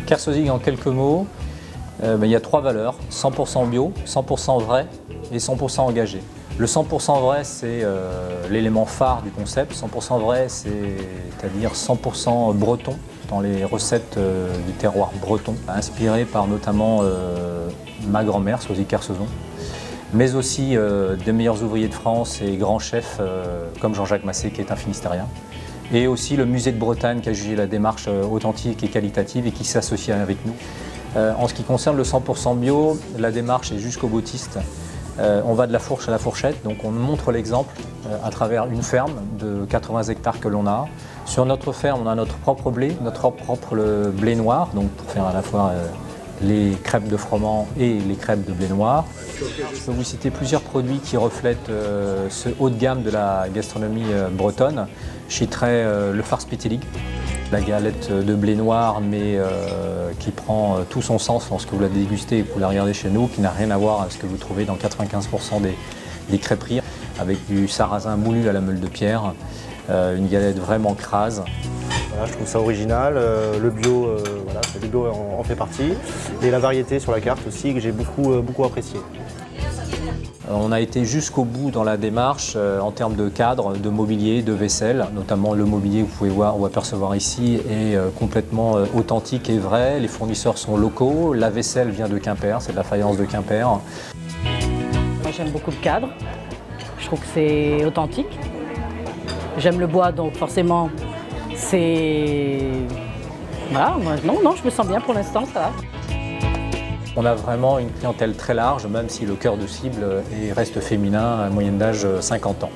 Kersozig, en quelques mots, il y a 3 valeurs, 100% bio, 100% vrai et 100% engagé. Le 100% vrai, c'est l'élément phare du concept. 100% vrai, c'est-à-dire 100% breton dans les recettes du terroir breton, inspiré par notamment ma grand-mère, Soisy Kersozon, mais aussi des meilleurs ouvriers de France et grands chefs comme Jean-Jacques Massé, qui est un Finistérien. Et aussi le musée de Bretagne qui a jugé la démarche authentique et qualitative et qui s'associe avec nous. En ce qui concerne le 100% bio, la démarche est jusqu'au boutiste. On va de la fourche à la fourchette, donc on montre l'exemple à travers une ferme de 80 hectares que l'on a. Sur notre ferme, on a notre propre blé, notre propre blé noir, donc pour faire à la fois les crêpes de froment et les crêpes de blé noir. Je peux vous citer plusieurs produits qui reflètent ce haut de gamme de la gastronomie bretonne. Je citerai le farce pétélique, la galette de blé noir, mais qui prend tout son sens lorsque vous la dégustez et que vous la regardez chez nous, qui n'a rien à voir avec ce que vous trouvez dans 95% des crêperies, avec du sarrasin moulu à la meule de pierre, une galette vraiment crase. Voilà, je trouve ça original, le bio, voilà, le bio en fait partie, et la variété sur la carte aussi que j'ai beaucoup apprécié. On a été jusqu'au bout dans la démarche en termes de cadre, de mobilier, de vaisselle, notamment le mobilier que vous pouvez voir ou apercevoir ici est complètement authentique et vrai. Les fournisseurs sont locaux, la vaisselle vient de Quimper, c'est de la faïence de Quimper. Moi j'aime beaucoup le cadre, je trouve que c'est authentique. J'aime le bois, donc forcément c'est... Voilà, non, je me sens bien pour l'instant, ça va. On a vraiment une clientèle très large, même si le cœur de cible reste féminin, à moyenne d'âge 50 ans.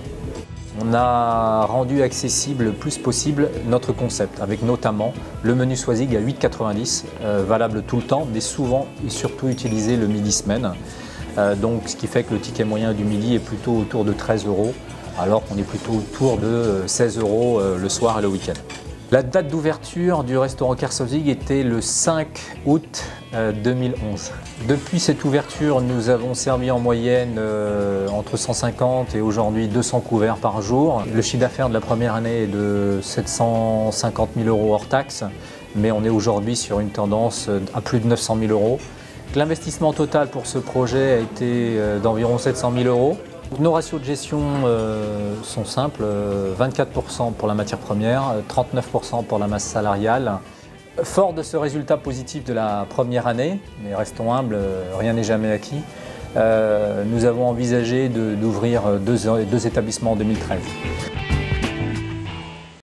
On a rendu accessible le plus possible notre concept, avec notamment le menu Soisig à 8,90 €, valable tout le temps, mais souvent et surtout utilisé le midi-semaine. Donc, ce qui fait que le ticket moyen du midi est plutôt autour de 13 €, alors qu'on est plutôt autour de 16 € le soir et le week-end. La date d'ouverture du restaurant Kersozig était le 5 août 2011. Depuis cette ouverture, nous avons servi en moyenne entre 150 et aujourd'hui 200 couverts par jour. Le chiffre d'affaires de la première année est de 750 000 € hors taxe, mais on est aujourd'hui sur une tendance à plus de 900 000 €. L'investissement total pour ce projet a été d'environ 700 000 €. Nos ratios de gestion sont simples, 24% pour la matière première, 39% pour la masse salariale. Fort de ce résultat positif de la première année, mais restons humbles, rien n'est jamais acquis, nous avons envisagé d'ouvrir deux établissements en 2013.